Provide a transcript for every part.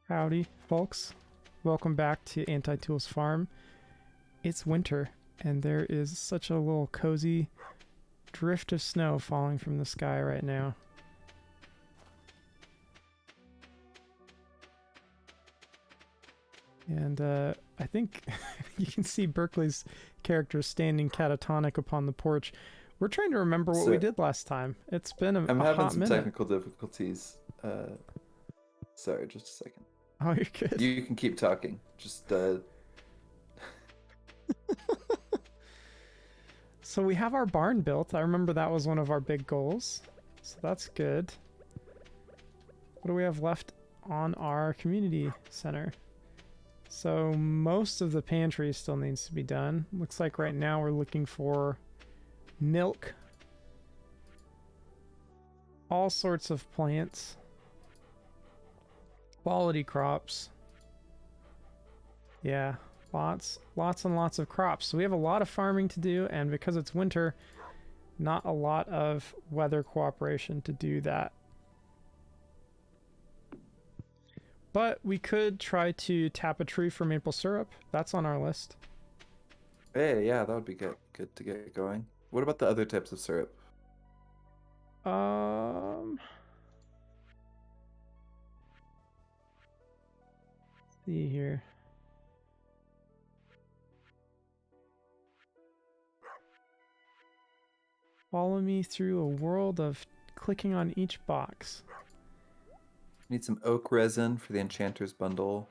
Howdy, folks. Welcome back to Anti-Tools Farm. It's winter, and there is such a little cozy drift of snow falling from the sky right now. And I think you can see Berkeley's character standing catatonic upon the porch. We're trying to remember what we So did last time. It's been I'm a having hot some minute. technical difficulties. Sorry, just a second. Oh, you're good. You can keep talking. Just So we have our barn built. I remember that was one of our big goals. So that's good. What do we have left on our community center? So most of the pantry still needs to be done. Looks like right now we're looking for milk, all sorts of plants, quality crops. Yeah, lots and lots of crops. So we have a lot of farming to do, and because it's winter, not a lot of weather cooperation to do that. But we could try to tap a tree for maple syrup. That's on our list. hey, yeah, that would be good to get going. What about the other types of syrup? Um, see here. Follow me through a world of clicking on each box. Need some oak resin for the enchanter's bundle.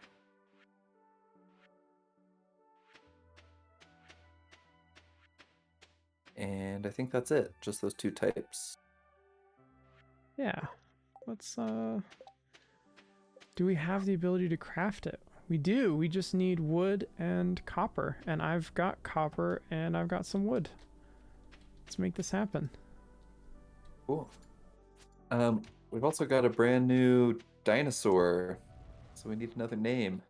And I think that's it. Just those two types. Yeah. Let's do we have the ability to craft it? We do. We just need wood and copper, and I've got copper and I've got some wood. Let's make this happen. Cool. We've also got a brand new dinosaur, so we need another name.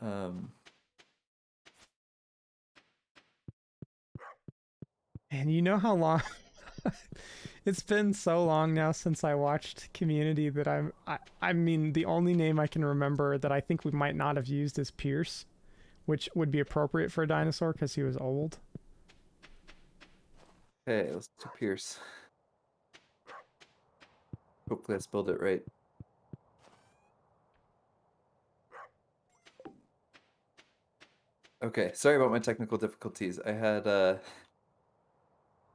Um, And you know how long it's been so long now since I watched Community that I mean the only name I can remember that I think we might not have used is Pierce, which would be appropriate for a dinosaur because he was old. hey, let's do Pierce. Hopefully I spelled it right. Okay, sorry about my technical difficulties. I had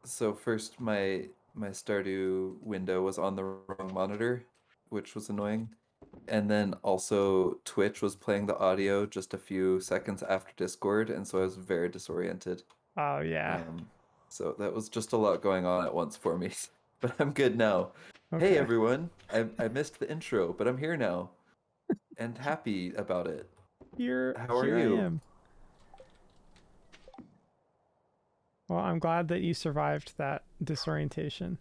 so first my Stardew window was on the wrong monitor, which was annoying. And then also Twitch was playing the audio just a few seconds after Discord, and so I was very disoriented. Oh yeah. Um, so that was just a lot going on at once for me. But I'm good now. Hey Okay. everyone, I missed the intro, but I'm here now and happy about it. How are Here I you? am. Well, I'm glad that you survived that disorientation.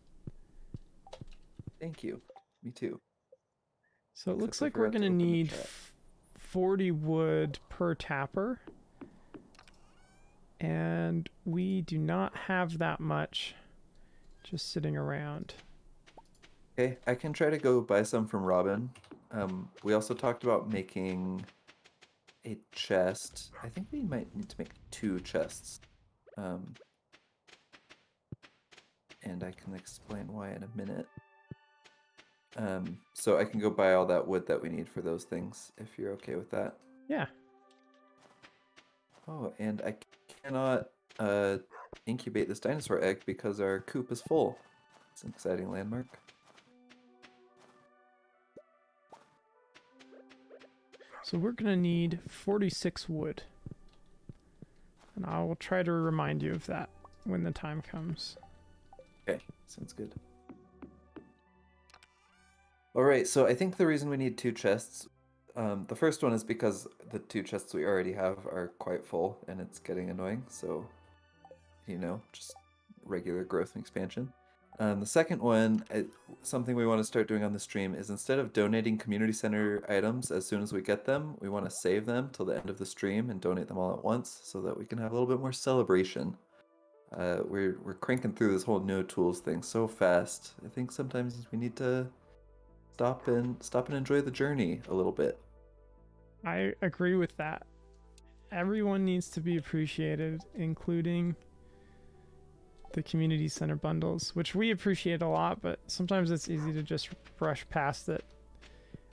Thank you. Me too. So it looks Except I like we're forgot to gonna open the need chat. 40 wood per tapper, and we do not have that much just sitting around. Okay, I can try to go buy some from Robin. We also talked about making a chest. I think we might need to make two chests. Um, and I can explain why in a minute. So I can go buy all that wood that we need for those things, if you're okay with that. Yeah. Oh, and I cannot uh, incubate this dinosaur egg because our coop is full. It's an exciting landmark. So we're gonna need 46 wood. And I will try to remind you of that when the time comes. Okay, sounds good. All right, so I think the reason we need two chests, the first one is because the two chests we already have are quite full and it's getting annoying. So, just regular growth and expansion. The second one, something we want to start doing on the stream is instead of donating community center items as soon as we get them, we want to save them till the end of the stream and donate them all at once so that we can have a little bit more celebration. We're cranking through this whole no tools thing so fast. I think sometimes we need to stop and enjoy the journey a little bit. I agree with that. Everyone needs to be appreciated, including the community center bundles, which we appreciate a lot, but sometimes it's easy to just brush past it.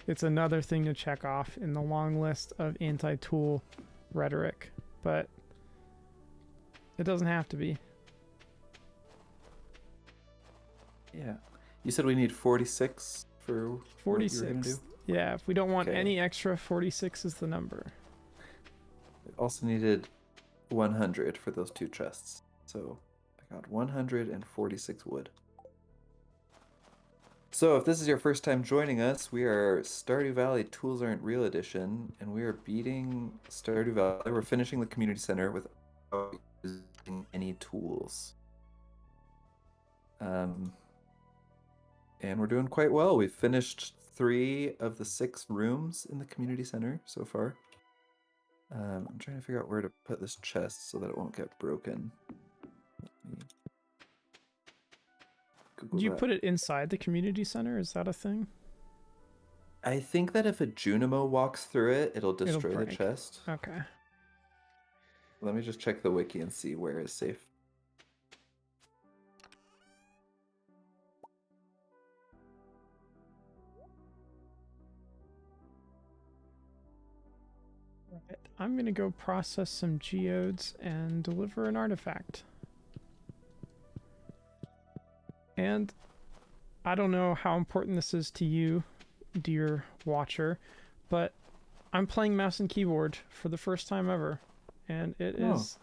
It's another thing to check off in the long list of anti-tool rhetoric, but it doesn't have to be. Yeah. You said we need 46 for 46. what you were gonna do? Yeah, if we don't want Okay. any extra, 46 is the number. We also needed 100 for those 2 chests. So I got 146 wood. So if this is your first time joining us, we are Stardew Valley Tools Aren't Real Edition, and we are beating Stardew Valley. We're finishing the community center without using any tools. And we're doing quite well. We've finished 3 of the 6 rooms in the community center so far. I'm trying to figure out where to put this chest so that it won't get broken. Let me Google Do you that. put it inside the community center? Is that a thing? I think that if a Junimo walks through it, it'll destroy the break. chest. Okay. Let me just check the wiki and see where is safe. Right. I'm gonna go process some geodes and deliver an artifact. And I don't know how important this is to you, dear watcher, but I'm playing mouse and keyboard for the first time ever, and there's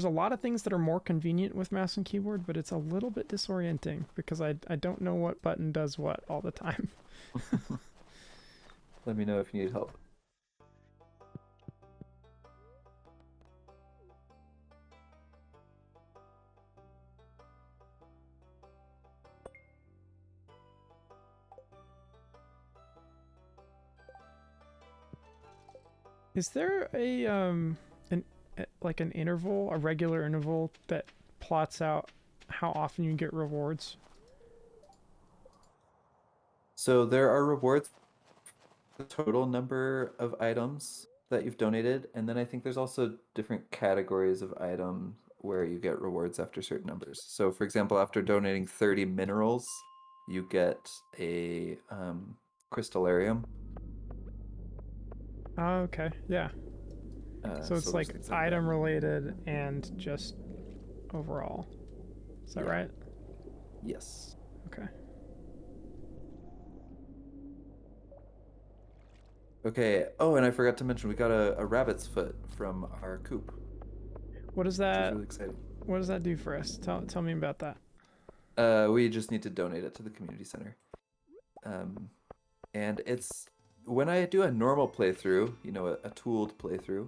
a lot of things that are more convenient with mouse and keyboard, but it's a little bit disorienting because I don't know what button does what all the time. Let me know if you need help. Is there like an interval, a regular interval that plots out how often you get rewards? So there are rewards for the total number of items that you've donated, and then I think there's also different categories of items where you get rewards after certain numbers. So for example, after donating 30 minerals, you get a crystallarium. Oh, okay, yeah. So it's there's like things like item that. related and just overall. Is that Yeah. right? Yes. Okay. Okay. Oh, and I forgot to mention we got a rabbit's foot from our coop, What does which is that really exciting. what does that do for us? Tell me about that. We just need to donate it to the community center. And it's when I do a normal playthrough, you know, a tooled playthrough,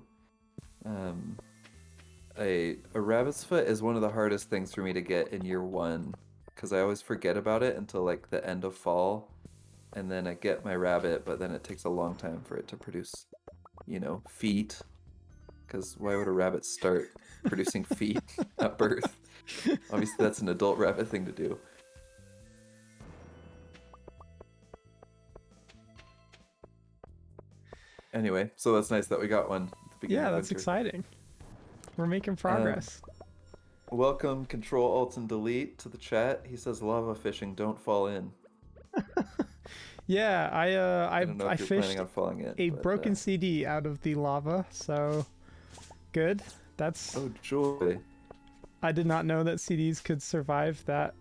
a rabbit's foot is one of the hardest things for me to get in year 1 because I always forget about it until like the end of fall, and then I get my rabbit, but then it takes a long time for it to produce, you know, feet. Because why would a rabbit start producing feet at birth? Obviously, that's an adult rabbit thing to do. Anyway, so that's nice that we got one at the beginning Yeah, of that's winter. exciting. We're making progress. Welcome, Control Alt and Delete to the chat. He says lava fishing, don't fall in. Yeah, I don't know I if you're fished planning on falling in. a but, broken CD out of the lava, so good. That's Oh, joy. I did not know that CDs could survive that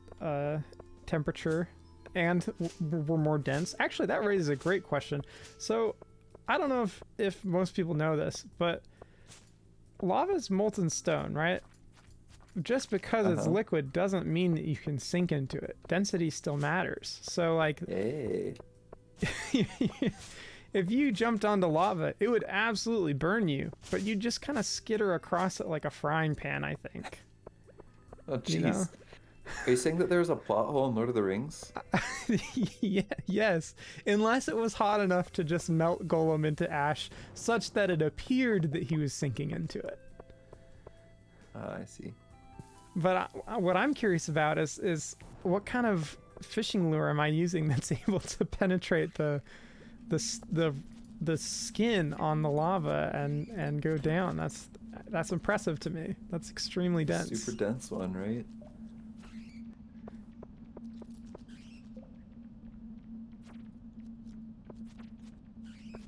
temperature and were more dense. Actually, that raises a great question. So, I don't know if most people know this, but lava is molten stone, right? Just because it's Uh-huh. liquid doesn't mean that you can sink into it. Density still matters. So, like, Hey. if you jumped onto lava, it would absolutely burn you, but you'd just kind of skitter across it like a frying pan, I think. Oh, jeez. You know? Are you saying that there's a plot hole in Lord of the Rings? Yeah, yes, unless it was hot enough to just melt Golem into ash, such that it appeared that he was sinking into it. I see. But what I'm curious about is what kind of fishing lure am I using that's able to penetrate the the skin on the lava and go down. That's impressive to me. That's extremely dense. Super dense one, right?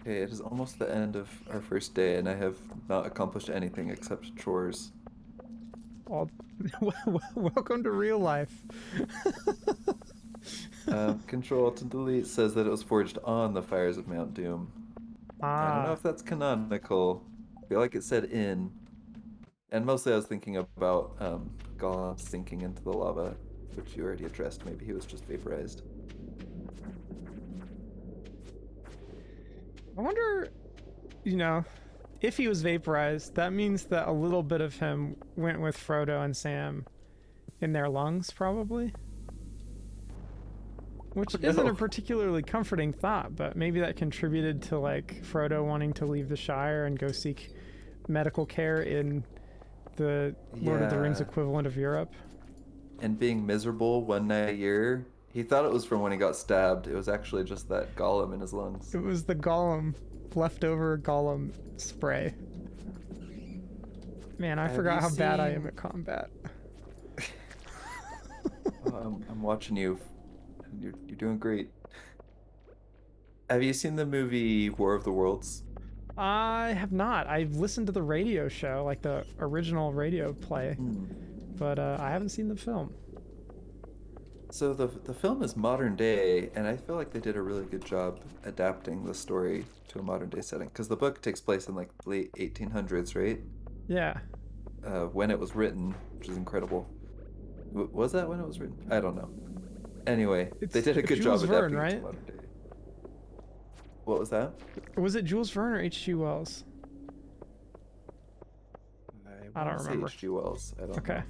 Okay, it is almost the end of our first day, and I have not accomplished anything except chores. All, welcome to real life. Control Alt and Delete says that it was forged on the fires of Mount Doom. I don't know Ah, if that's canonical. I feel like it said in. And mostly I was thinking about Gollum sinking into the lava, which you already addressed. Maybe he was just vaporized. I wonder, if he was vaporized, that means that a little bit of him went with Frodo and Sam in their lungs, probably. Which isn't a particularly comforting thought, but maybe that contributed to, like, Frodo wanting to leave the Shire and go seek medical care in the Lord of the Rings Yeah. equivalent of Europe. And being miserable one night a year. He thought it was from when he got stabbed. It was actually just that Gollum in his lungs. It was the Gollum, leftover Gollum spray. Man, I Have forgot you how bad I am seen? at combat. I'm watching you. You're doing great. Have you seen the movie War of the Worlds? I have not. I've listened to the radio show, like the original radio play, Hmm. but I haven't seen the film. So the film is modern day, and I feel like they did a really good job adapting the story to a modern day setting. Because the book takes place in like late 1800s, right? Yeah. When it was written, which is incredible. Was that when it was written? I don't know. Anyway, they It's did a good Jules job Verne, adapting it to right? modern day. What was that? Was it Jules Verne or H.G. Wells? I I want don't to say remember. H.G. Wells. I don't Okay. know.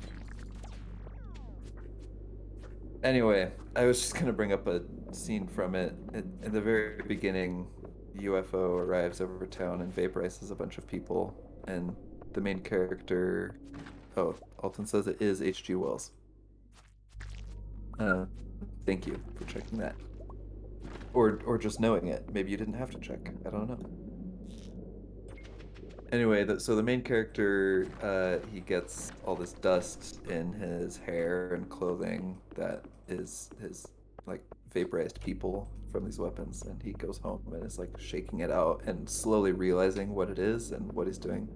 Anyway, I was just gonna bring up a scene from it. In the very beginning, UFO arrives over town and vaporizes a bunch of people, and the main character, oh, Alton says it is H.G. Wells. Uh, thank you for checking that, or just knowing it. Maybe you didn't have to check. I don't know. Anyway, so the main character, he gets all this dust in his hair and clothing that is his like vaporized people from these weapons, and he goes home and is like shaking it out and slowly realizing what it is and what he's doing.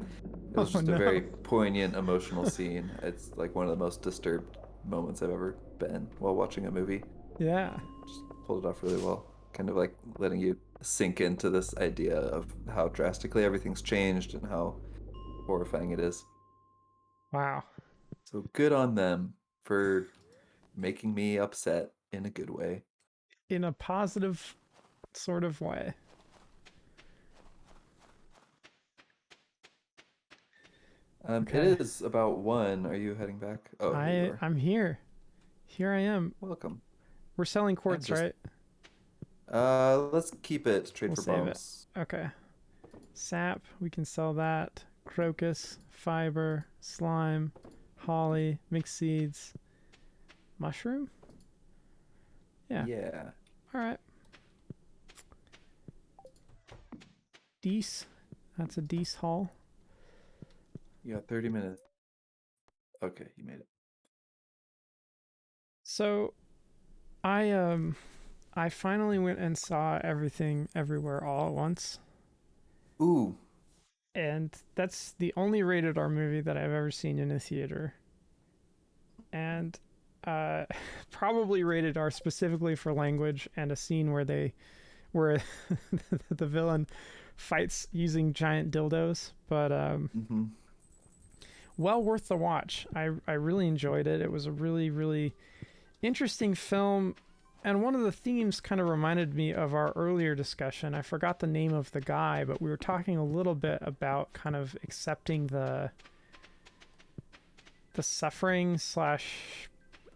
It was Oh just a no. very poignant, emotional scene. It's like one of the most disturbed moments I've ever been while watching a movie. Yeah. Just pulled it off really well. Kind of like letting you sink into this idea of how drastically everything's changed and how horrifying it is. Wow. So good on them for making me upset in a good way. In a positive sort of way. It Okay. is about one. Are you heading back? Oh, here you are. I'm here. Here I am. Welcome. We're selling I'm quartz, just. right? Let's keep it. Trade We'll for save it. bombs. Okay. Sap, we can sell that. Crocus, fiber, slime, holly, mixed seeds, mushroom? Yeah. Yeah. Alright. Deece. That's a Deece haul. You got 30 minutes. Okay, you made it. So I finally went and saw Everything Everywhere All at Once. Ooh. And that's the only rated R movie that I've ever seen in a theater. And probably rated R specifically for language and a scene where where the villain fights using giant dildos. But Mm-hmm. well worth the watch. I really enjoyed it. It was a really, really interesting film. And one of the themes kind of reminded me of our earlier discussion. I forgot the name of the guy, but we were talking a little bit about kind of accepting the suffering slash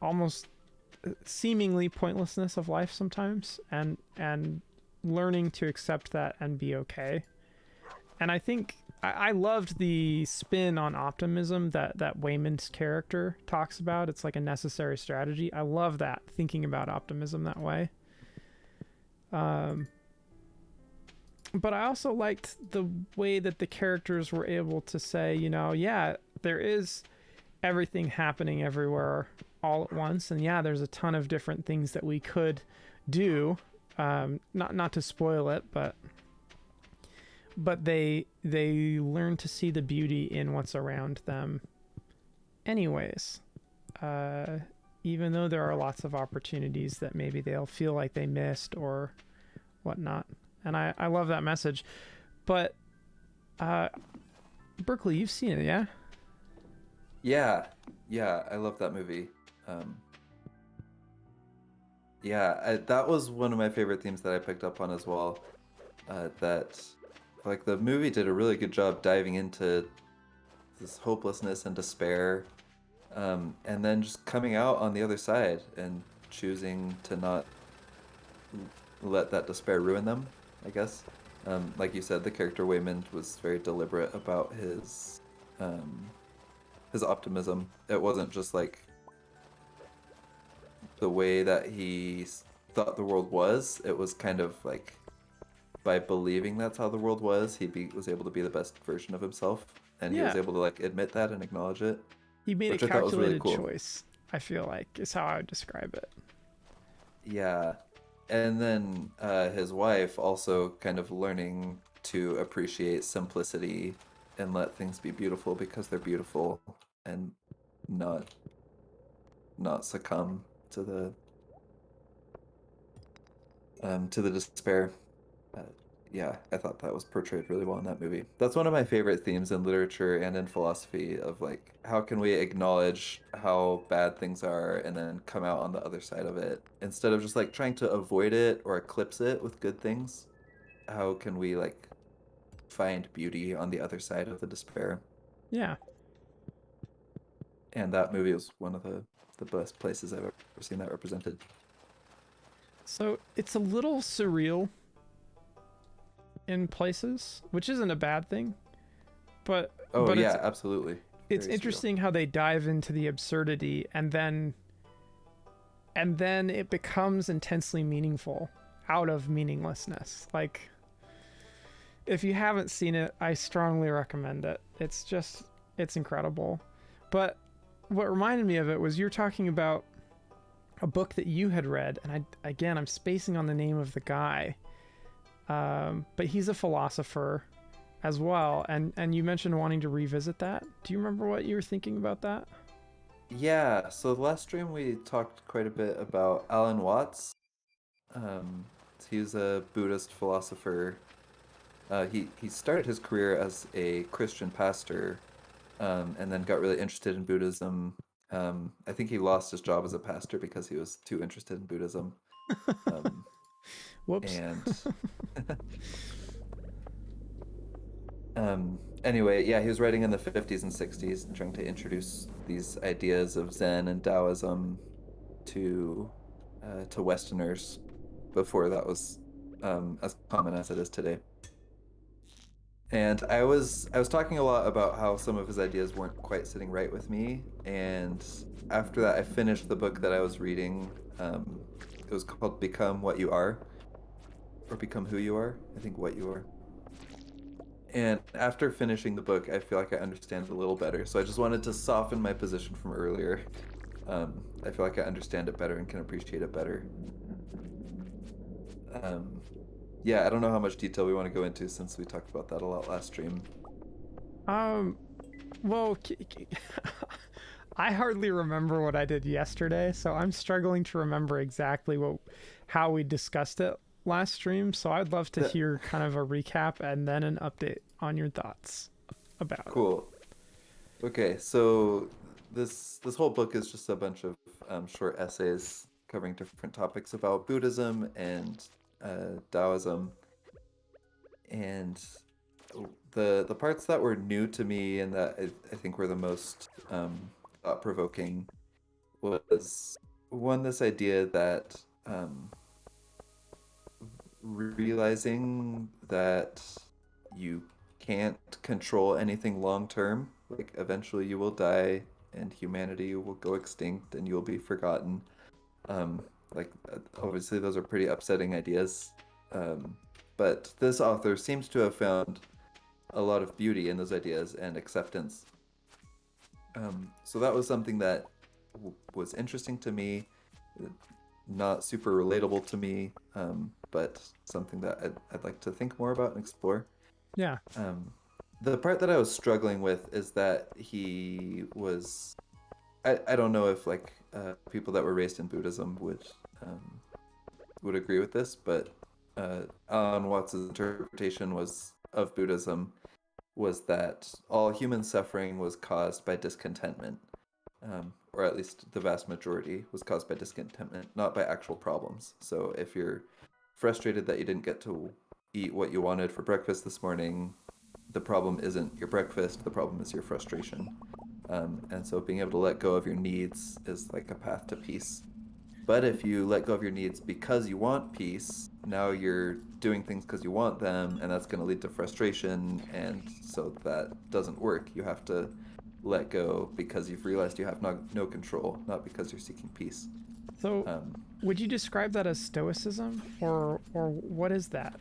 almost seemingly pointlessness of life sometimes, and learning to accept that and be okay. And I think I loved the spin on optimism that Wayman's character talks about. It's like a necessary strategy. I love that, thinking about optimism that way. but I also liked the way that the characters were able to say, yeah, there is everything happening everywhere all at once, and yeah, there's a ton of different things that we could do. Not to spoil it, but they learn to see the beauty in what's around them anyways, uh, even though there are lots of opportunities that maybe they'll feel like they missed or whatnot. And I love that message. But uh, Berkeley, you've seen it, yeah? Yeah, yeah, I love that movie. Um, yeah, that was one of my favorite themes that I picked up on as well. That, like, the movie did a really good job diving into this hopelessness and despair, and then just coming out on the other side and choosing to not let that despair ruin them, I guess. Like you said, the character Waymond was very deliberate about um, his optimism. It wasn't just like the way that he thought the world was. It was kind of like by believing that's how the world was, was able to be the best version of himself, and he was Yeah. able to like admit that and acknowledge it, He made a which I thought was really calculated cool. choice, I feel like, is how I would describe it. Yeah, and then his wife also kind of learning to appreciate simplicity and let things be beautiful because they're beautiful, and not not succumb to the despair. Uh, yeah, I thought that was portrayed really well in that movie. That's one of my favorite themes in literature and in philosophy of like how can we acknowledge how bad things are and then come out on the other side of it instead of just like trying to avoid it or eclipse it with good things. How can we like find beauty on the other side of the despair? Yeah. And that movie was one of the best places I've ever seen that represented. So it's a little surreal in places, which isn't a bad thing, but Oh but yeah, absolutely. it's Very surreal. interesting how they dive into the absurdity and then it becomes intensely meaningful out of meaninglessness. Like, if you haven't seen it, I strongly recommend it. It's incredible. But what reminded me of it was you're talking about a book that you had read, and I'm spacing on the name of the guy, but he's a philosopher as well, and you mentioned wanting to revisit that. Do you remember what you were thinking about that? Yeah, so the last stream we talked quite a bit about Alan Watts. Um, he's a Buddhist philosopher. He started his career as a Christian pastor, and then got really interested in Buddhism. I think he lost his job as a pastor because he was too interested in Buddhism. Um, Whoops. and anyway, yeah, he was writing in the 50s and 60s and trying to introduce these ideas of Zen and Taoism to Westerners before that was as common as it is today. And I was talking a lot about how some of his ideas weren't quite sitting right with me. And after that, I finished the book that I was reading. It was called "Become What You Are" or "Become Who You Are." I think "What You Are." And after finishing the book, I feel like I understand it a little better. So I just wanted to soften my position from earlier. I feel like I understand it better and can appreciate it better. Um, yeah, I don't know how much detail we want to go into since we talked about that a lot last stream. Um, well, I hardly remember what I did yesterday, so I'm struggling to remember exactly how we discussed it last stream. So I'd love to The, hear kind of a recap and then an update on your thoughts about it. cool. Okay, so this whole book is just a bunch of short essays covering different topics about Buddhism and Taoism, and the parts that were new to me and that I think were the most thought provoking was one this idea that um, realizing that you can't control anything long term. Like eventually you will die and humanity will go extinct and you'll be forgotten. Um, like obviously those are pretty upsetting ideas. Um, But this author seems to have found a lot of beauty in those ideas and acceptance. So that was something that was interesting to me, not super relatable to me, but something that I'd like to think more about and explore. Yeah. Um, the part that I was struggling with is that he was. I don't know if like people that were raised in Buddhism um, would agree with this, but Alan Watts' interpretation was of Buddhism was that all human suffering was caused by discontentment, or at least the vast majority was caused by discontentment, not by actual problems. So if you're frustrated that you didn't get to eat what you wanted for breakfast this morning, the problem isn't your breakfast, the problem is your frustration. And so being able to let go of your needs is like a path to peace. But if you let go of your needs because you want peace, now you're doing things because you want them, and that's going to lead to frustration, and so that doesn't work. You have to let go because you've realized you have no control, not because you're seeking peace. So, Um, would you describe that as Stoicism, or what is that?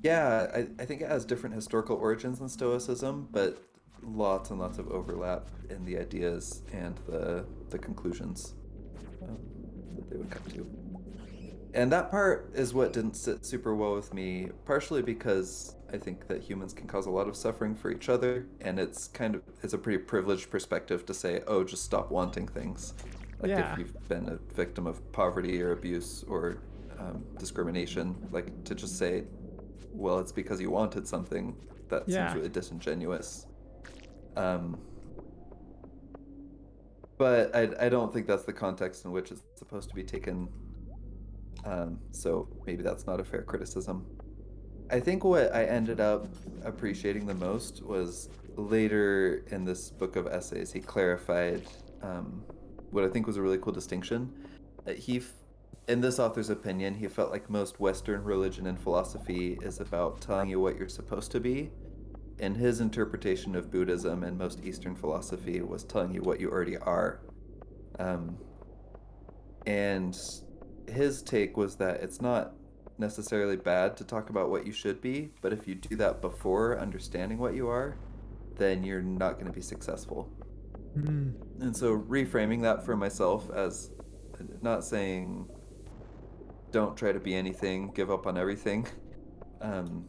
yeah, I think it has different historical origins than Stoicism, but lots and lots of overlap in the ideas and the conclusions um, that they would come to. And that part is what didn't sit super well with me, partially because I think that humans can cause a lot of suffering for each other, and it's a pretty privileged perspective to say, oh, just stop wanting things. Like if Yeah. you've been a victim of poverty or abuse or discrimination, like to just say, well, it's because you wanted something, that seems Yeah. really disingenuous. Um, but I don't think that's the context in which it's supposed to be taken. So maybe that's not a fair criticism. I think what I ended up appreciating the most was later in this book of essays, he clarified um, what I think was a really cool distinction. In this author's opinion, he felt like most Western religion and philosophy is about telling you what you're supposed to be. And his interpretation of Buddhism and most Eastern philosophy was telling you what you already are. Um, and his take was that it's not necessarily bad to talk about what you should be, but if you do that before understanding what you are, then you're not going to be successful. Mm. And so reframing that for myself as not saying don't try to be anything, give up on everything. Um,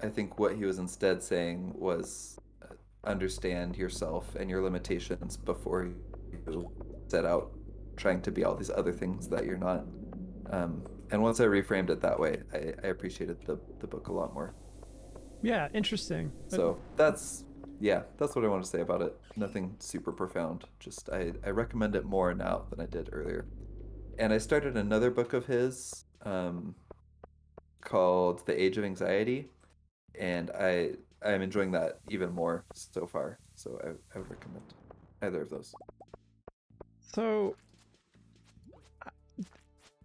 I think what he was instead saying was understand yourself and your limitations before you set out trying to be all these other things that you're not. And once I reframed it that way, I appreciated the book a lot more. Yeah. Interesting. So that's what I want to say about it. Nothing super profound. Just I recommend it more now than I did earlier. And I started another book of his called The Age of Anxiety, and I'm enjoying that even more so far. So I would recommend either of those. So,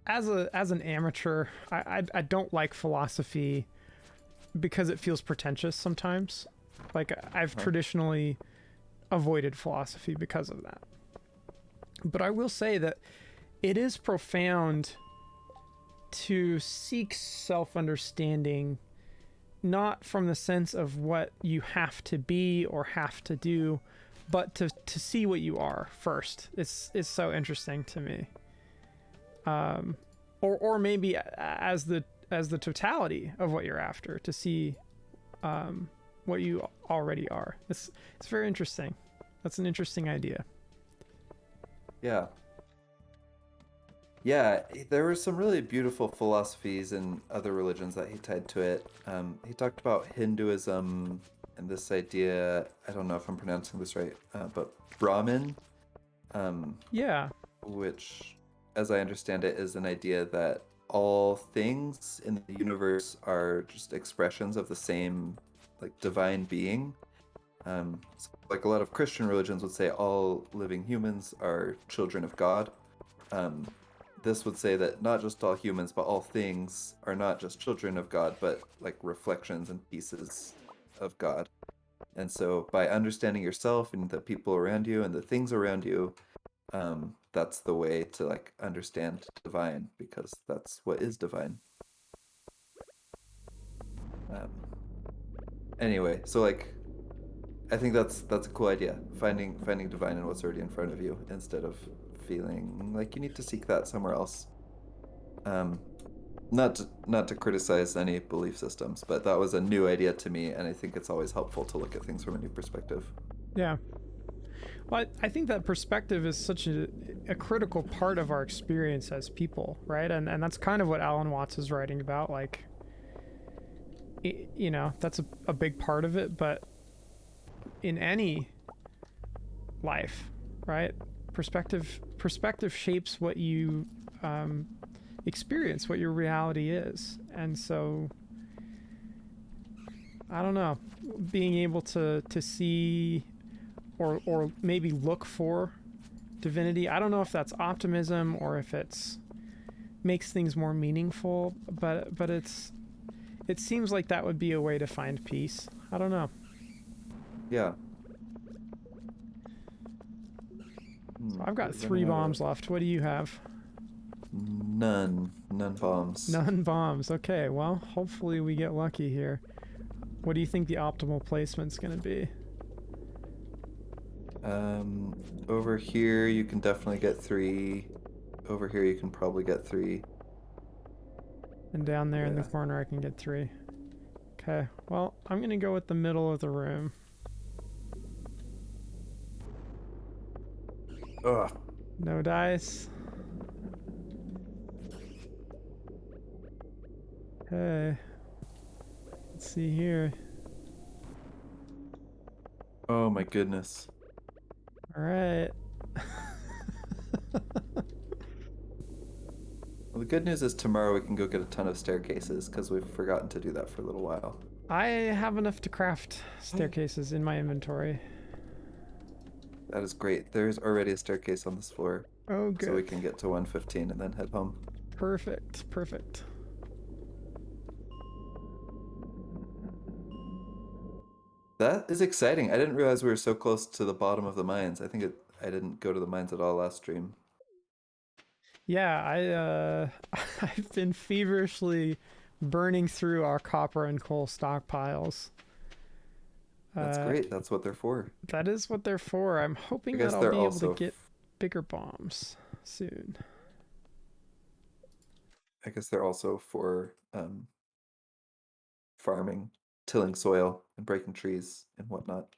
as an amateur, I don't like philosophy because it feels pretentious sometimes. Like I've Huh? traditionally avoided philosophy because of that. But I will say that it is profound to seek self-understanding, not from the sense of what you have to be or have to do, but to see what you are first. It's so interesting to me. Or maybe as the totality of what you're after, to see what you already are. It's very interesting. That's an interesting idea. Yeah. Yeah, there were some really beautiful philosophies and other religions that he tied to it. He talked about Hinduism and this idea, I don't know if I'm pronouncing this right, but Brahmin, um, Yeah. which, as I understand it, is an idea that all things in the universe are just expressions of the same, like, divine being. So like a lot of Christian religions would say all living humans are children of God. Um, this would say that not just all humans, but all things are not just children of God, but like reflections and pieces of God. And so by understanding yourself and the people around you and the things around you, that's the way to like understand divine because that's what is divine. Um, anyway, so like, I think that's a cool idea. Finding divine in what's already in front of you instead of feeling like you need to seek that somewhere else. Um, not to criticize any belief systems, but that was a new idea to me, and I think it's always helpful to look at things from a new perspective. Yeah. Well, I think that perspective is such a critical part of our experience as people, right? And that's kind of what Alan Watts is writing about. Like, you know, that's a big part of it, but in any life, right? Perspective shapes what you experience, what your reality is. And so, I don't know, being able to see or maybe look for divinity. I don't know if that's optimism or if it's makes things more meaningful, but it seems like that would be a way to find peace. I don't know. Yeah. So I've got We're 3 running out bombs left. What do you have? none bombs. None bombs. Okay, well, hopefully we get lucky here. What do you think the optimal placement's going to be? Over here you can definitely get 3. Over here you can probably get 3. And down there in the Yeah. corner I can get 3. Okay, well, I'm going to go with the middle of the room. Ugh. No dice. Okay. Let's see here. Oh my goodness. All right. Well, the good news is tomorrow we can go get a ton of staircases because we've forgotten to do that for a little while. I have enough to craft staircases in my inventory. That is great. There's already a staircase on this floor, Oh, good. so we can get to 115 and then head home. Perfect. Perfect. That is exciting. I didn't realize we were so close to the bottom of the mines. I didn't go to the mines at all last stream. Yeah, I've been feverishly burning through our copper and coal stockpiles. That's great. That's what they're for. That is what they're for. I'm I hoping guess that I'll they're be able also to get bigger bombs soon. I guess they're also for farming, tilling soil, and breaking trees and whatnot.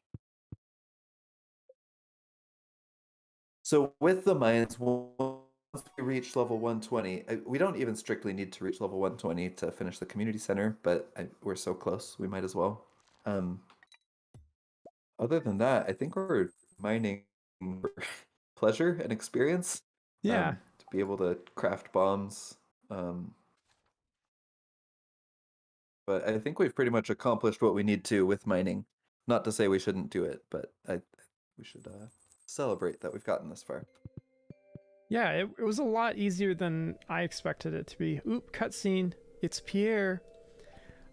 So with the mines, once we reach level 120, we don't even strictly need to reach level 120 to finish the community center, but we're so close, we might as well. Other than that, I think we're mining for pleasure and experience. Yeah. To be able to craft bombs. But I think we've pretty much accomplished what we need to with mining. Not to say we shouldn't do it, but we should celebrate that we've gotten this far. Yeah, it was a lot easier than I expected it to be. Oop, cutscene. It's Pierre.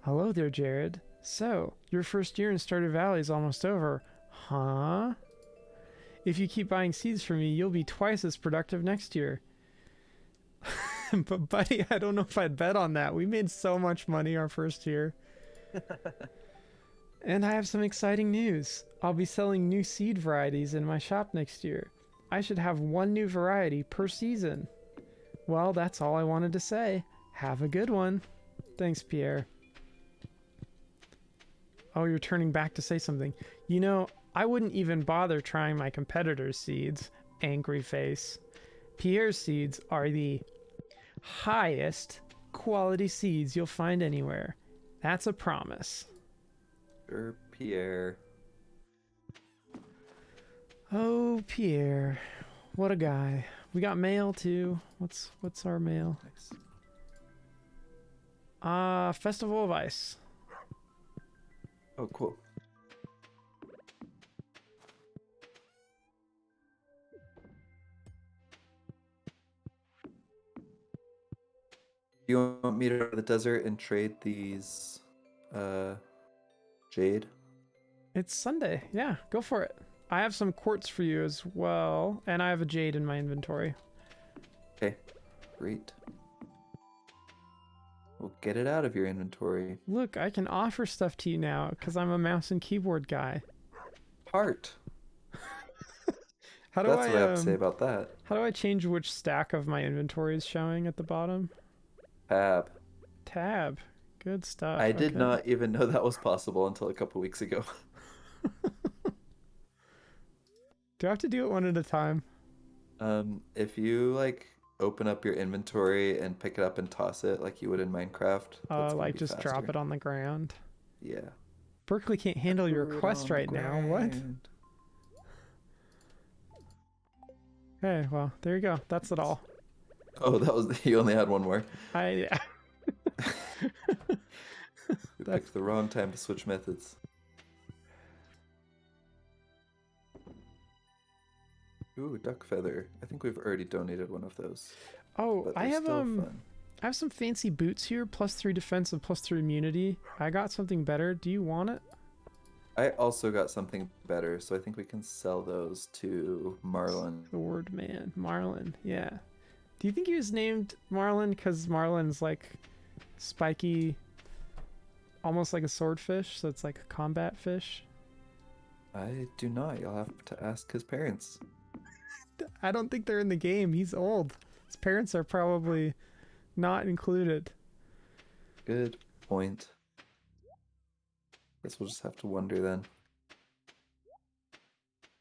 Hello there, Jared. So, your first year in Stardew Valley is almost over. Huh? If you keep buying seeds from me, you'll be twice as productive next year. But buddy, I don't know if I'd bet on that. We made so much money our first year. And I have some exciting news. I'll be selling new seed varieties in my shop next year. I should have 1 new variety per season. Well, that's all I wanted to say. Have a good one. Thanks, Pierre. Oh, you're turning back to say something. You know, I wouldn't even bother trying my competitor's seeds. Angry face. Pierre's seeds are the highest quality seeds you'll find anywhere. That's a promise. Sure, Pierre. Oh, Pierre. What a guy. We got mail too. What's our mail? Nice. Festival of Ice. Oh, cool. You want me to go to the desert and trade these jade? It's Sunday. Yeah, go for it. I have some quartz for you as well, and I have a jade in my inventory. Okay, great. Well, get it out of your inventory. Look, I can offer stuff to you now because I'm a mouse and keyboard guy. Heart. How do That's I what I have to say about that. how do I change which stack of my inventory is showing at the bottom? Tab. Tab. Good stuff. I did Okay. not even know that was possible until a couple weeks ago. Do I have to do it one at a time? If you like open up your inventory and pick it up and toss it like you would in Minecraft, that's gonna Like be just drop faster. it on the ground. Yeah. Berkeley can't handle your Threw it request on the right now. What? ground. Okay, well, there you go. That's it all. Oh, that was you only had one more. I We that picked the wrong time to switch methods. Ooh, duck feather. I think we've already donated one of those, Oh, but I they're have still fun. I have some fancy boots here, +3 defense and +3 immunity. I got something better. Do you want it? I also got something better, so I think we can sell those to Marlon. Sword man, Marlin. Yeah. Do you think he was named Marlin because Marlin's like spiky, almost like a swordfish, so it's like a combat fish? I do not. You'll have to ask his parents. I don't think they're in the game. He's old. His parents are probably not included. Good point. Guess we'll just have to wonder then.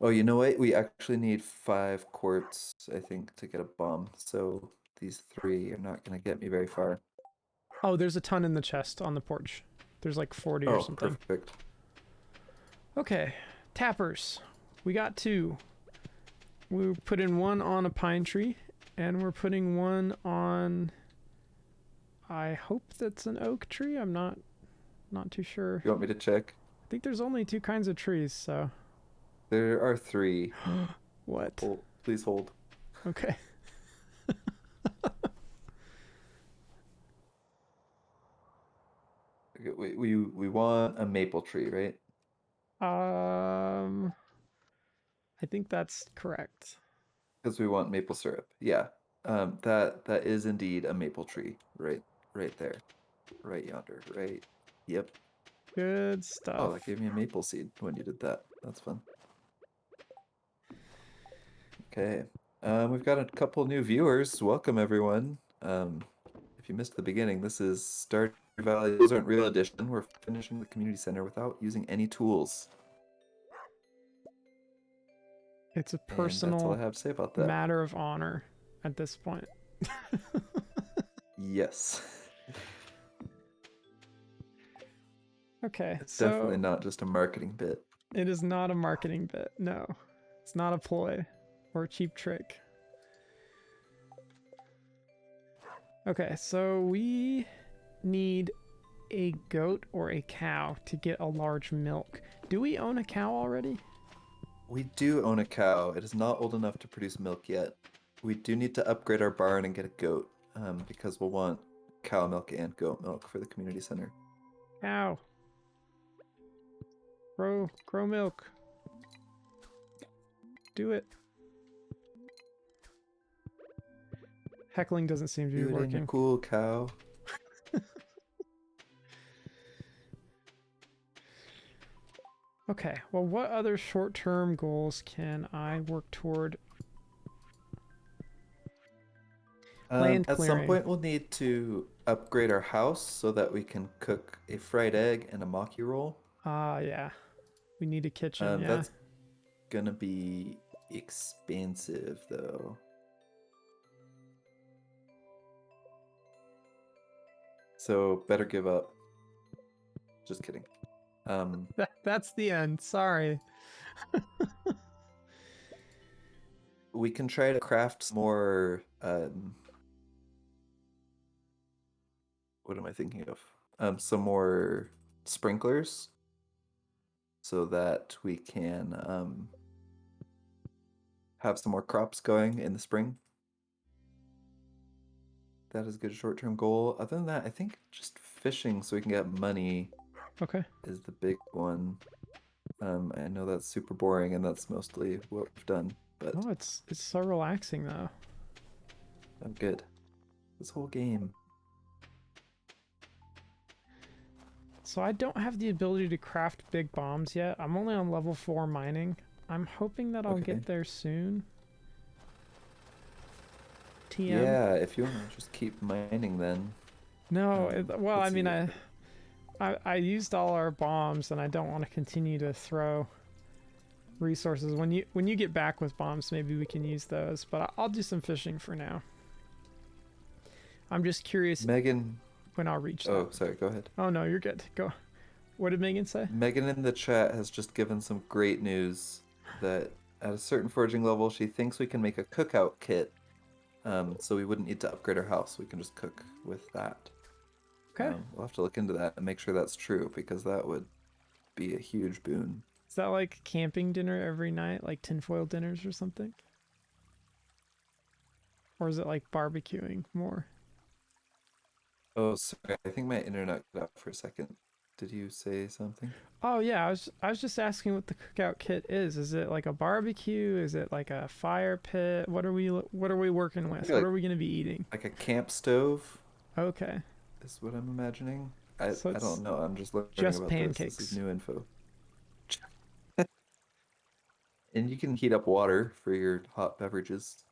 Oh, you know what? We actually need 5 quartz, I think, to get a bomb. So these 3 are not going to get me very far. Oh, there's a ton in the chest on the porch. There's like 40 or Oh, something. perfect. Okay, tappers. We got 2. We put in 1 on a pine tree, and we're putting 1 on. I hope that's an oak tree. I'm not too sure. You want me to check? I think there's only 2 kinds of trees, so. There are 3. What? Hold, please hold. Okay. Okay, we want a maple tree, right? I think that's correct. Because we want maple syrup. Yeah. That is indeed a maple tree. Right there. Right yonder. Right. Yep. Good Oh, stuff. that gave me a maple seed when you did that. That's fun. Okay. We've got a couple new viewers. Welcome, everyone. If you missed the beginning, this is Stardew Valley. Those aren't real edition. We're finishing the community center without using any tools. It's a And that's all I personal have to say about that. matter of honor at this point. Yes. Okay, It's so definitely not just a marketing bit. it is not a marketing bit. No, it's not a ploy or a cheap trick. Okay, so we need a goat or a cow to get a large milk. Do we own a cow already? We do own a cow. It is not old enough to produce milk yet. We do need to upgrade our barn and get a goat, because we'll want cow milk and goat milk for the community center. Cow. Grow milk. Do it. Heckling doesn't seem to be Do it in your working. cool cow. Okay, well, what other short-term goals can I work toward? Land At some clearing. point, we'll need to upgrade our house so that we can cook a fried egg and a maki roll. Yeah. We need a kitchen, yeah. That's gonna be expensive, though. So better give up. Just kidding. That's the end. Sorry. We can try to craft some more. What am I thinking of? Some more sprinklers, so that we can have some more crops going in the spring. That is a good short-term goal. Other than that, I think just fishing so we can get money Okay. is the big one. I know that's super boring, and that's mostly what we've done, but Oh, it's so relaxing though. I'm good. This whole game. So I don't have the ability to craft big bombs yet. I'm only on level 4 mining. I'm hoping that I'll Okay. get there soon. TM. Yeah, if you want to just keep mining then. No, well, I Let's mean, see. I used all our bombs, and I don't want to continue to throw resources. When you get back with bombs, maybe we can use those. But I'll do some fishing for now. I'm just curious Megan, when I'll reach that. oh, sorry, go ahead. Oh no, you're good. Go. What did Megan say? Megan in the chat has just given some great news that at a certain foraging level, she thinks we can make a cookout kit. So we wouldn't need to upgrade our house. We can just cook with that. Okay. We'll have to look into that and make sure that's true because that would be a huge boon. Is that like camping dinner every night, like tinfoil dinners or something? Or is it like barbecuing more? Oh, sorry. I think my internet cut out for a second. Did you say something? Oh yeah, I was just asking what the cookout kit is. Is it like a barbecue? Is it like a fire pit? What are we working with? Maybe What are we gonna be eating? like a camp stove Okay. is what I'm imagining. I So I it's don't know. I'm just learning just about this. This is pancakes. new info. And you can heat up water for your hot beverages.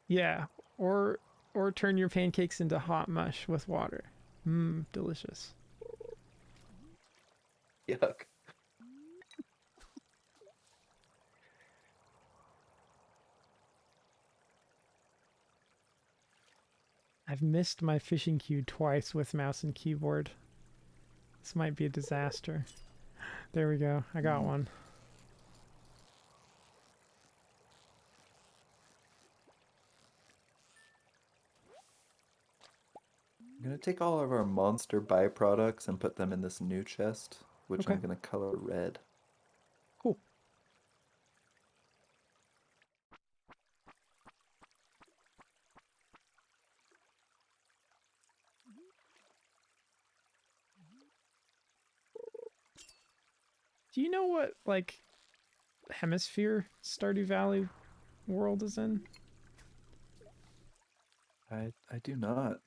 Yeah. Or or turn your pancakes into hot mush with water. Mmm, delicious. Yuck. I've missed my fishing cue twice with mouse and keyboard. This might be a disaster. There we go. I got Mm. one. I'm gonna take all of our monster byproducts and put them in this new chest, which Okay. I'm gonna color red. Cool. Do you know what like hemisphere Stardew Valley world is in? I do not.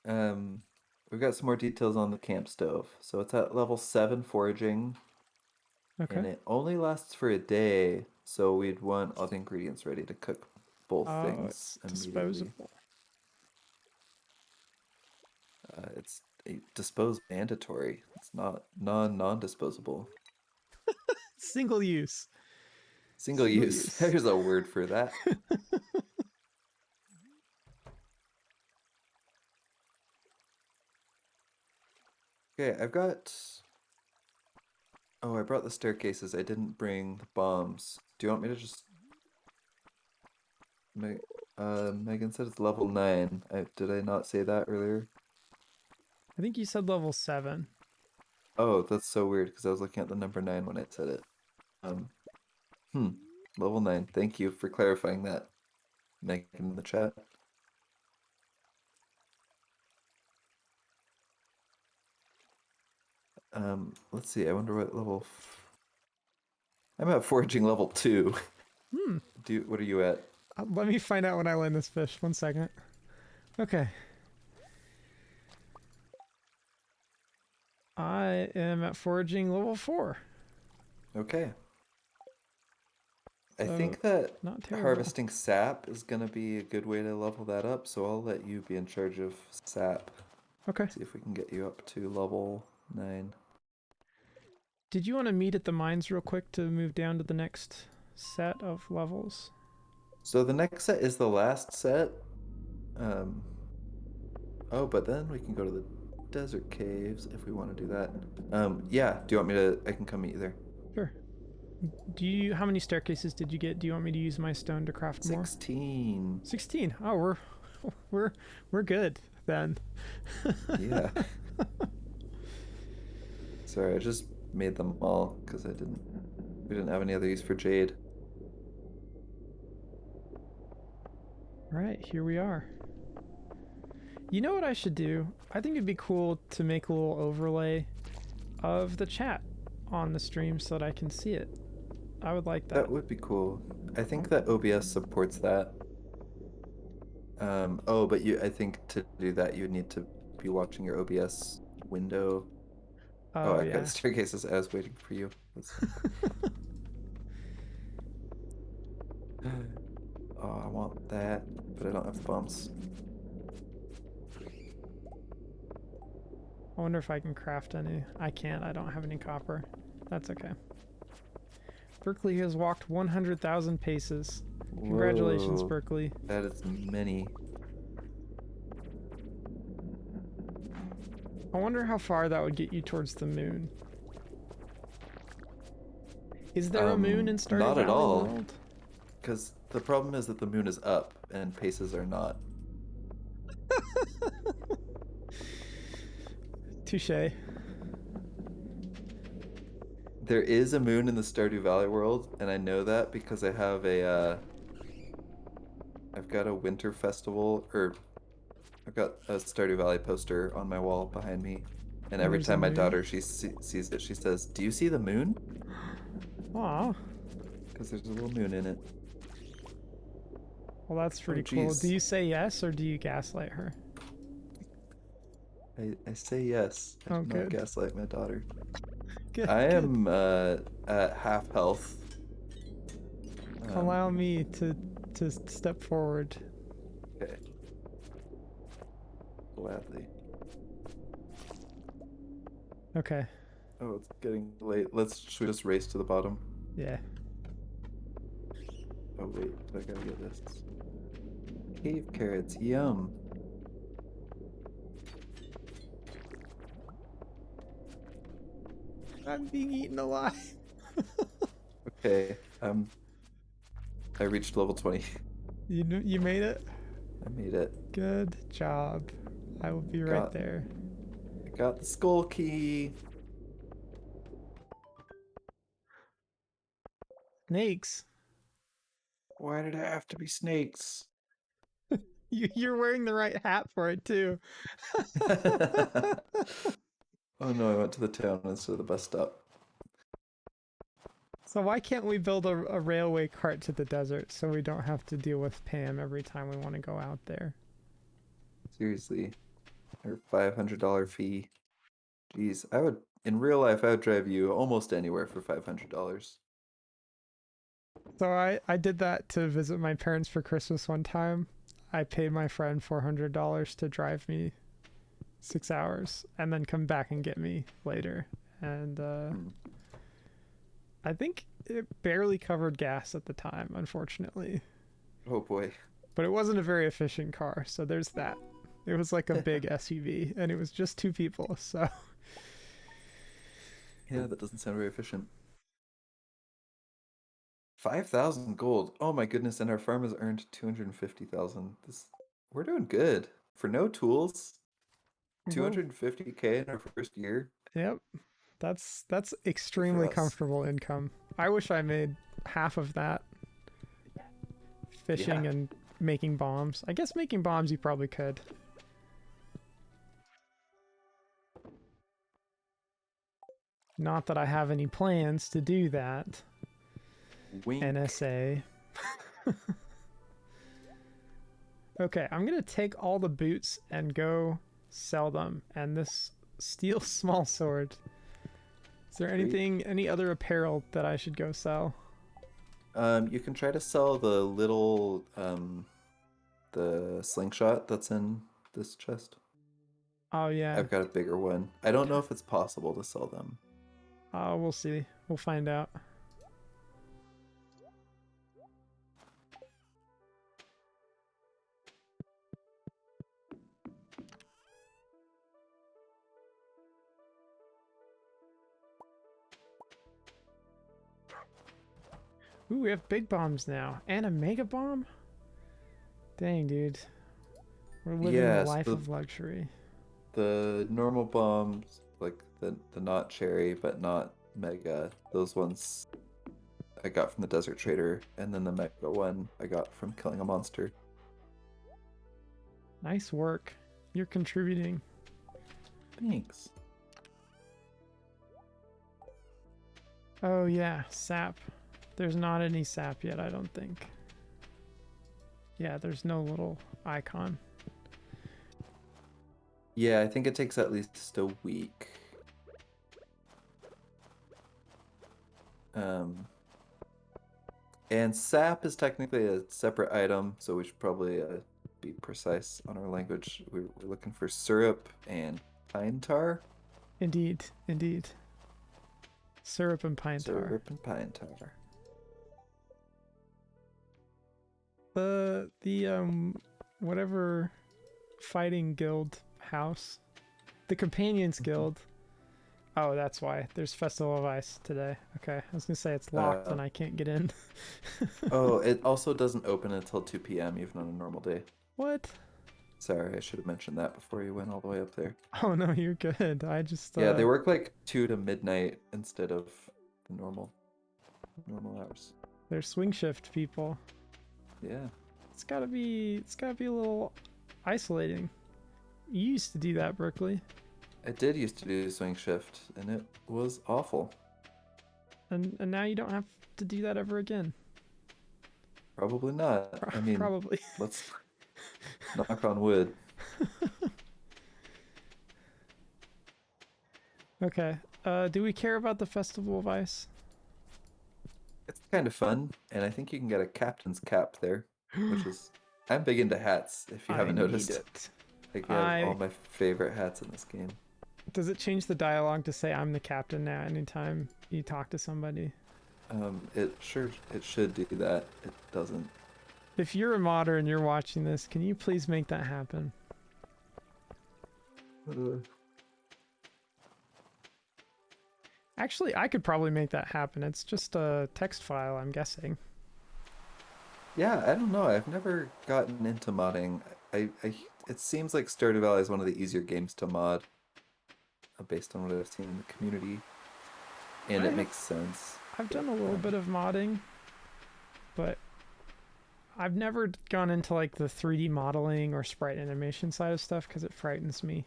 Um, we've got some more details on the camp stove. So it's at level 7 foraging, Okay. and it only lasts for a day, so we'd want all the ingredients ready to cook both Oh, things it's immediately. disposable. It's a dispose mandatory. It's not non-disposable. Single use. Single Single use. use. There's a word for that. Okay, I've got. Oh, I brought the staircases. I didn't bring the bombs. Do you want me to just Megan said it's level 9. Did I not say that earlier? I think you said level 7. Oh, that's so weird because I was looking at the number 9 when I said it. Um, hmm, level 9. Thank you for clarifying that, Megan in the chat. Let's see. I wonder what level. I'm at foraging level 2. Hmm. What are you at? Let me find out when I land this fish. 1 second. Okay. I am at foraging level 4. Okay. I So, think that not terrible. harvesting sap is gonna be a good way to level that up, so I'll let you be in charge of sap. Okay. See if we can get you up to level 9. Did you want to meet at the mines real quick to move down to the next set of levels? So the next set is the last set. Um, oh, but then we can go to the desert caves if we want to do that. Yeah, do you want me to? I can come meet you there. Sure. How many staircases did you get? Do you want me to use my stone to craft more? 16. 16. Oh, we're we're good then. Yeah. Sorry, I just made them all because we didn't have any other use for jade. Right, here we are. You know what I should do? I think it'd be cool to make a little overlay of the chat on the stream so that I can see it. I would like that. That would be cool. I think that OBS supports that. Oh, but I think to do that you would need to be watching your OBS window. Oh, Oh I've got yeah. staircases. I was waiting for you. Oh, I want that, but I don't have the bumps. I wonder if I can craft any. I can't. I don't have any copper. That's okay. Berkeley has walked 100,000 paces. Congratulations, Whoa, Berkeley. that is many. I wonder how far that would get you towards the moon. Is there a moon in Stardew Not at Valley all, World? because the problem is that the moon is up and paces are not. Touche. There is a moon in the Stardew Valley world, and I know that because I have I've got a winter festival, or I've got a Stardew Valley poster on my wall behind me, and And every there's a time my moon? daughter sees it, she says, "Do you see the moon?" Aw. Because there's a little moon in it. Well, that's Oh, pretty cool. Do geez. you say yes or do you gaslight her? I say yes. I Oh, do not good. gaslight my daughter. Good, I good. am at half health. Allow me to step forward. Okay. Gladly. Okay. Oh, it's getting late. Should we just race to the bottom? Yeah. Oh wait, I gotta get this. Cave carrots, yum. I'm being eaten alive. Okay, I reached level 20. You made it? I made it. Good job. I will be right Got there. I got the skull key. Snakes. Why did it have to be snakes? You're wearing the right hat for it too. Oh no, I went to the town instead of the bus stop. So why can't we build a railway cart to the desert so we don't have to deal with Pam every time we want to go out there? Seriously. Her $500 fee. Jeez, in real life, I would drive you almost anywhere for $500. So I did that to visit my parents for Christmas one time. I paid my friend $400 to drive me 6 hours and then come back and get me later. And I think it barely covered gas at the time, unfortunately. Oh boy. But it wasn't a very efficient car, so there's that. It was like a big SUV, and it was just two people, so... Yeah, that doesn't sound very efficient. 5,000 gold. Oh my goodness, and our farm has earned 250,000. We're doing good. For no tools, We're, 250K in our first year. yep, that's Good for extremely us. comfortable income. I wish I made half of that Yeah. fishing and making bombs. I guess making bombs you probably could. Not that I have any plans to do that. Wink. NSA. Okay, I'm gonna take all the boots and go sell them. And this steel small sword. Is there Sweet. any other apparel that I should go sell? You can try to sell the slingshot that's in this chest. Oh yeah. I've got a bigger one. I don't know if it's possible to sell them. We'll see. We'll find out. Ooh, we have big bombs now. And a mega bomb? Dang, dude. We're living the Yes, life of luxury. the normal bombs, like the not cherry but not mega, those ones I got from the desert trader, and then the mega one I got from killing a monster. Nice work. You're contributing. Thanks. Oh yeah, sap. There's not any sap yet, I don't think. Yeah, there's no little icon. Yeah, I think it takes at least a week. Um, and sap is technically a separate item, so we should probably be precise on our language. We're looking for syrup and pine tar. Indeed, indeed. Syrup and pine tar. Syrup and pine tar. The whatever fighting guild house, the companions guild. Oh, that's why there's Festival of Ice today. Okay, I was gonna say it's locked Uh, and I can't get in. oh, it also doesn't open until 2 p.m. even on a normal day. What? Sorry, I should have mentioned that before you went all the way up there. Oh no, you're good. I just Yeah, they work like 2 to midnight instead of the normal hours. they're swing shift people. Yeah. It's gotta be a little isolating. You used to do that, Berkeley, I did used to do swing shift, and it was awful. and now you don't have to do that ever again. Probably not. I mean, Probably. let's knock on wood. Okay. Do we care about the Festival of Ice? It's kind of fun, and I think you can get a captain's cap there, which is I'm big into hats, if you I haven't need noticed. it. Like you have all my favorite hats in this game. Does it change the dialogue to say I'm the captain now anytime you talk to somebody? It should do that. It doesn't. If you're a modder and you're watching this, can you please make that happen? Actually, I could probably make that happen. It's just a text file, I'm guessing. Yeah, I don't know. I've never gotten into modding. It seems like Stardew Valley is one of the easier games to mod, based on what I've seen in the community, and it makes sense. I've done a little bit of modding, but I've never gone into like the 3D modeling or sprite animation side of stuff because it frightens me.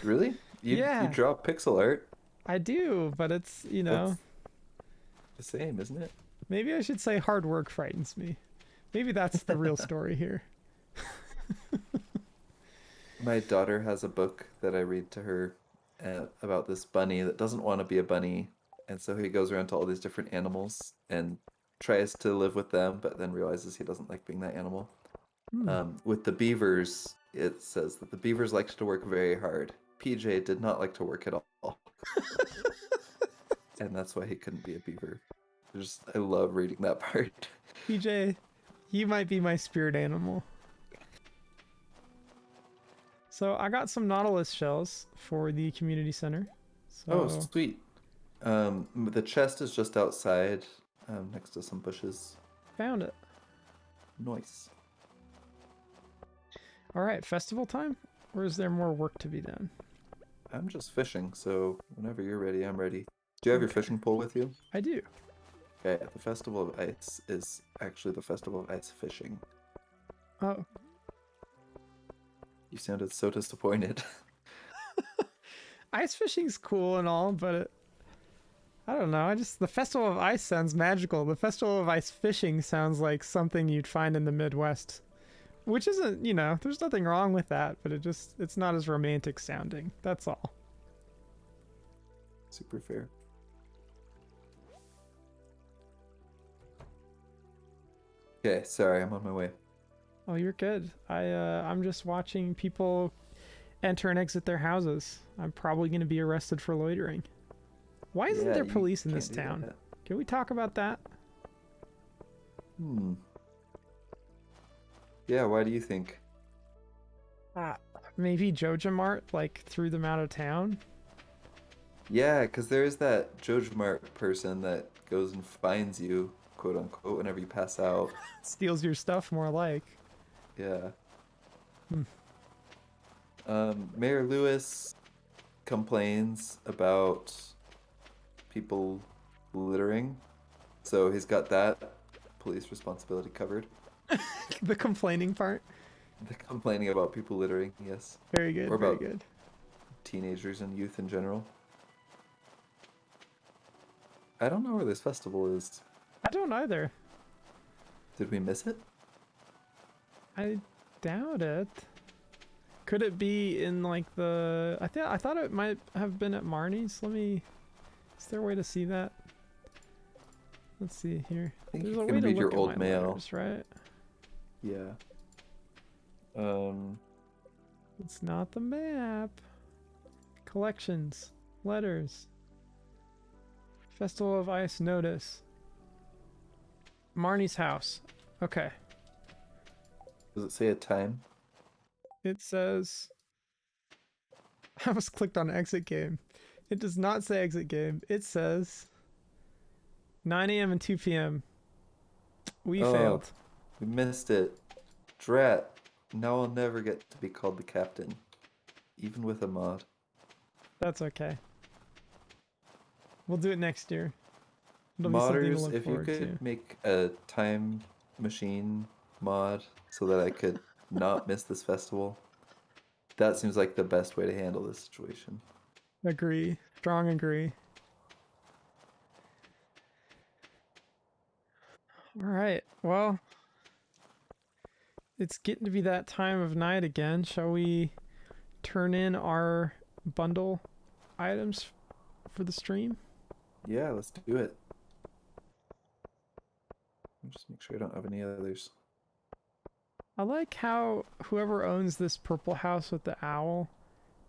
Really? You Yeah. draw pixel art? I do, but it's, you know, That's the same, isn't it? maybe I should say hard work frightens me. Maybe that's the real story here. My daughter has a book that I read to her about this bunny that doesn't want to be a bunny, and so he goes around to all these different animals and tries to live with them, but then realizes he doesn't like being that animal. With the beavers, it says that the beavers liked to work very hard. PJ did not like to work at all, and that's why he couldn't be a beaver. I love reading that part. PJ, you might be my spirit animal. So I got some Nautilus shells for the community center. Oh, So sweet. The chest is just outside, next to some bushes. found it. Nice. All right, festival time? Or is there more work to be done? I'm just fishing, so whenever you're ready, I'm ready. Do you have your fishing pole with you? I do. Okay, the Festival of Ice is actually the Festival of Ice fishing. Oh. You sounded so disappointed. Ice fishing's cool and all, but I don't know. The Festival of Ice sounds magical. The Festival of Ice fishing sounds like something you'd find in the Midwest. Which isn't, you know, there's nothing wrong with that, but it's not as romantic sounding. That's all. Super fair. Okay, sorry, I'm on my way. Oh, you're good. I'm just watching people enter and exit their houses. I'm probably going to be arrested for loitering. Why isn't there police in this town? Can we talk about that? Yeah, why do you think? Maybe Joja Mart like threw them out of town. Yeah, because there is that JojaMart person that goes and finds you, quote unquote, whenever you pass out. Steals your stuff, more like. Yeah. Mayor Lewis complains about people littering, so he's got that police responsibility covered. The complaining part. The complaining about people littering, yes. Very good. Or Very about good. teenagers and youth in general. I don't know where this festival is. I don't either. Did we miss it? I doubt it. Could it be in like the? I thought it might have been at Marnie's. Let me. Is there a way to see that? Let's see here. I think There's you a can way to read look your at old my mail. letters, right? Yeah. It's not the map. Collections, letters. Festival of Ice notice. Marnie's house. Okay. Does it say a time? It says. I almost clicked on exit game. It does not say exit game. It says 9 a.m. and 2 p.m. We Oh, failed. we missed it. Drat. Now I'll never get to be called the captain, even with a mod. That's okay. We'll do it next year. It'll be something to Modders, look if you forward to. could make a time machine mod so that I could not miss this festival, that seems like the best way to handle this situation. Agree. Strong agree. All right. Well, it's getting to be that time of night again. Shall we turn in our bundle items for the stream? Yeah, let's do it. Just make sure I don't have any others. I like how whoever owns this purple house with the owl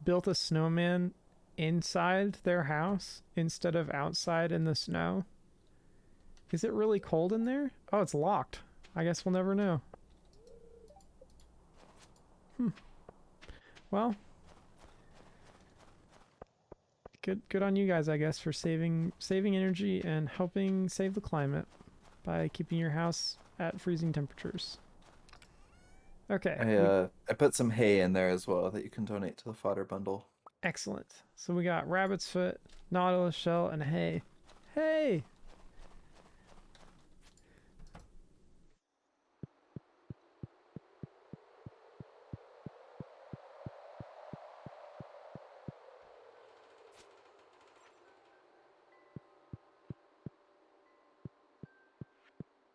built a snowman inside their house instead of outside in the snow. Is it really cold in there? Oh, it's locked. I guess we'll never know. Well, good on you guys, I guess, for saving energy and helping save the climate by keeping your house at freezing temperatures. Okay. I put some hay in there as well that you can donate to the fodder bundle. Excellent. So we got rabbit's foot, nautilus shell, and hay. Hey!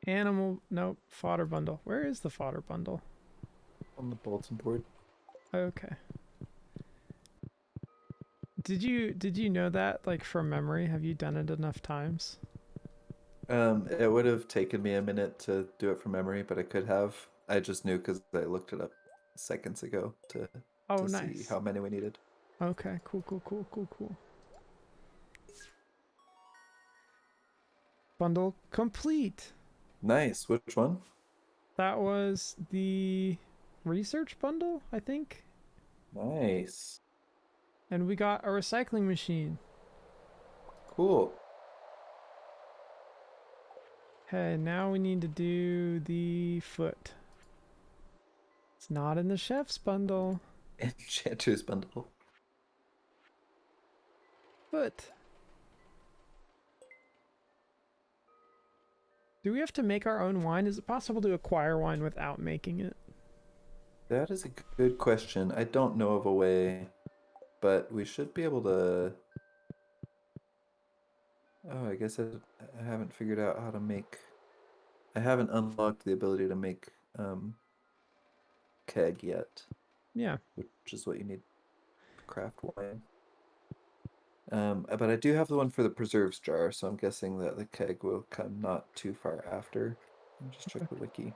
Animal, nope, fodder bundle. Where is the fodder bundle? On the bulletin board. Okay. Did you know that like from memory? Have you done it enough times? It would have taken me a minute to do it from memory, but I could have. I just knew because I looked it up seconds ago Oh, to see nice. how many we needed. Okay, cool. Bundle complete. Nice. Which one? That was the research bundle, I think. Nice. And we got a recycling machine. Cool. Okay, now we need to do the foot. It's not in the chef's bundle. Enchanter's bundle. Foot. Do we have to make our own wine? Is it possible to acquire wine without making it? That is a good question. I don't know of a way, but we should be able to. Oh, I guess I haven't figured out how to make. I haven't unlocked the ability to make keg yet, Yeah. which is what you need to craft wine. But I do have the one for the preserves jar, so I'm guessing that the keg will come not too far after. Let me just check the wiki.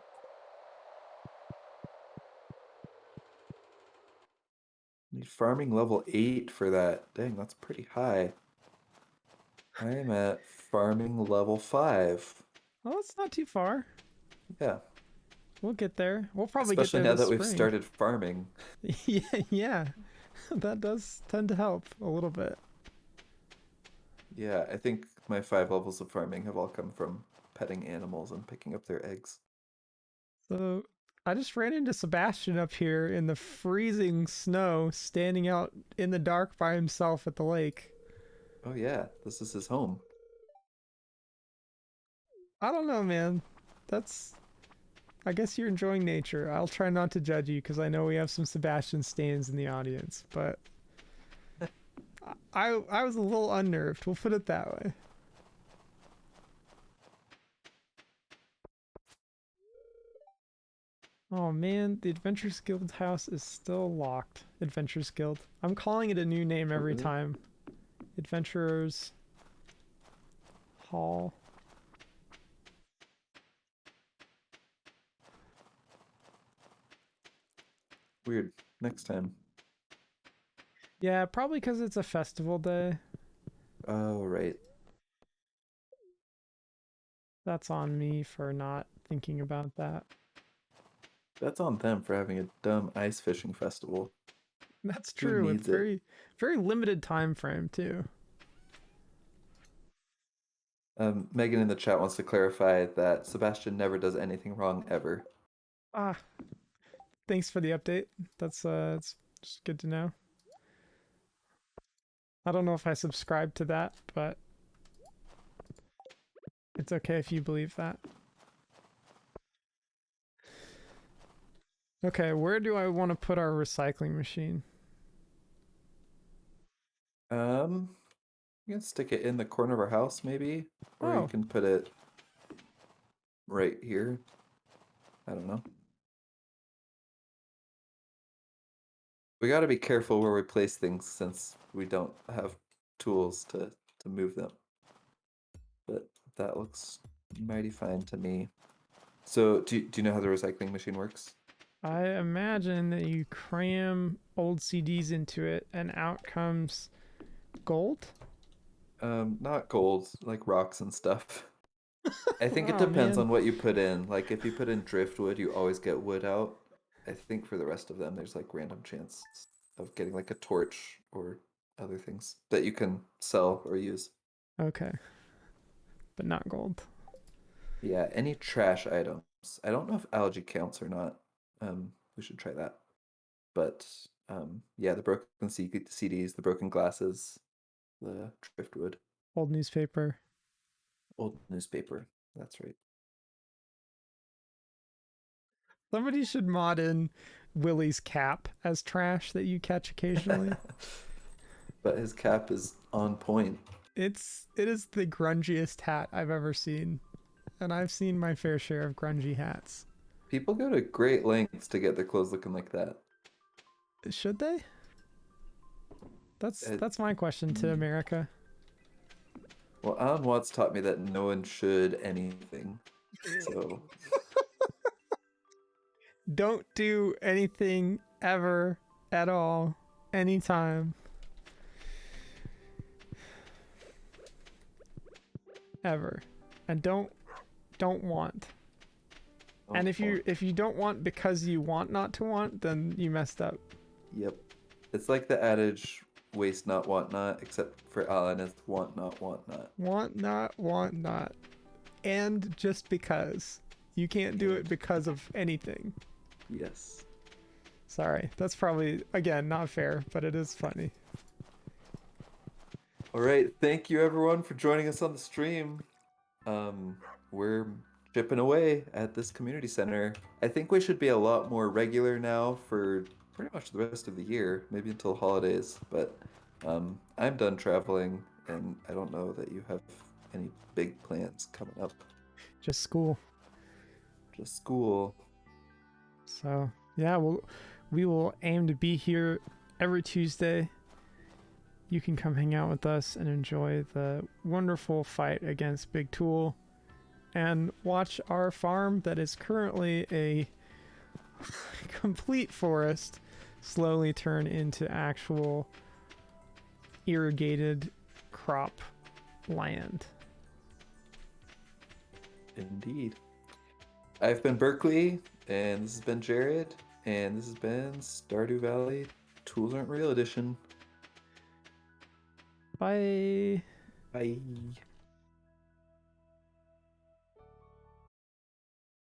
Need farming level 8 for that. Dang, that's pretty high. I am at farming level 5. Well, it's not too far. Yeah. We'll get there. We'll probably Especially get there now this that we've spring. started farming. Yeah. That does tend to help a little bit. Yeah, I think my 5 levels of farming have all come from petting animals and picking up their eggs. So I just ran into Sebastian up here in the freezing snow, standing out in the dark by himself at the lake. Oh yeah, this is his home. I don't know, man. I guess you're enjoying nature. I'll try not to judge you because I know we have some Sebastian stands in the audience, but I was a little unnerved. We'll put it that way. Oh man, the Adventurers Guild house is still locked. Adventurers Guild. I'm calling it a new name Oh, every really? time. Adventurers Hall. Weird. Next time. Yeah, probably because it's a festival day. Oh, right. That's on me for not thinking about that. That's on them for having a dumb ice fishing festival. That's Who true, with needs it? very limited time frame too. Megan in the chat wants to clarify that Sebastian never does anything wrong ever. Ah, thanks for the update. It's just good to know. I don't know if I subscribe to that, but it's okay if you believe that. Okay, where do I want to put our recycling machine? You can stick it in the corner of our house, maybe, or you Oh, can put it right here. I don't know. We got to be careful where we place things since we don't have tools to move them. But that looks mighty fine to me. So, do you know how the recycling machine works? I imagine that you cram old CDs into it and out comes gold. Not gold, like rocks and stuff. I think it Oh depends man. on what you put in. Like if you put in driftwood, you always get wood out. I think for the rest of them, there's like random chance of getting like a torch or other things that you can sell or use. Okay, but not gold. Yeah, any trash items. I don't know if algae counts or not. We should try that. But yeah, the broken CDs, the broken glasses, the driftwood, Old newspaper. old newspaper. That's right. Somebody should mod in Willie's cap as trash that you catch occasionally. But his cap is on point. It is the grungiest hat I've ever seen, and I've seen my fair share of grungy hats. People go to great lengths to get their clothes looking like that. Should they? It, That's my question to America. well, Alan Watts taught me that no one should anything. So, Don't do anything ever at all anytime ever. And don't want. And if you don't want because you want not to want, then you messed up. yep. It's like the adage, waste not, want not, except for Alan, it's want not, want not. Want not. And just because. You can't do it And because of anything. yes. Sorry. That's probably again not fair, but it is funny. All right. Thank you, everyone, for joining us on the stream. Um, we're chipping away at this community center. I think we should be a lot more regular now for pretty much the rest of the year, maybe until holidays. But I'm done traveling, and I don't know that you have any big plans coming up. Just school. Just school. So yeah, we will aim to be here every Tuesday. You can come hang out with us and enjoy the wonderful fight against Big Tool and watch our farm that is currently a complete forest slowly turn into actual irrigated crop land. Indeed. I've been Berkeley, and this has been Jared, and this has been Stardew Valley Tools Aren't Real Edition. Bye. Bye.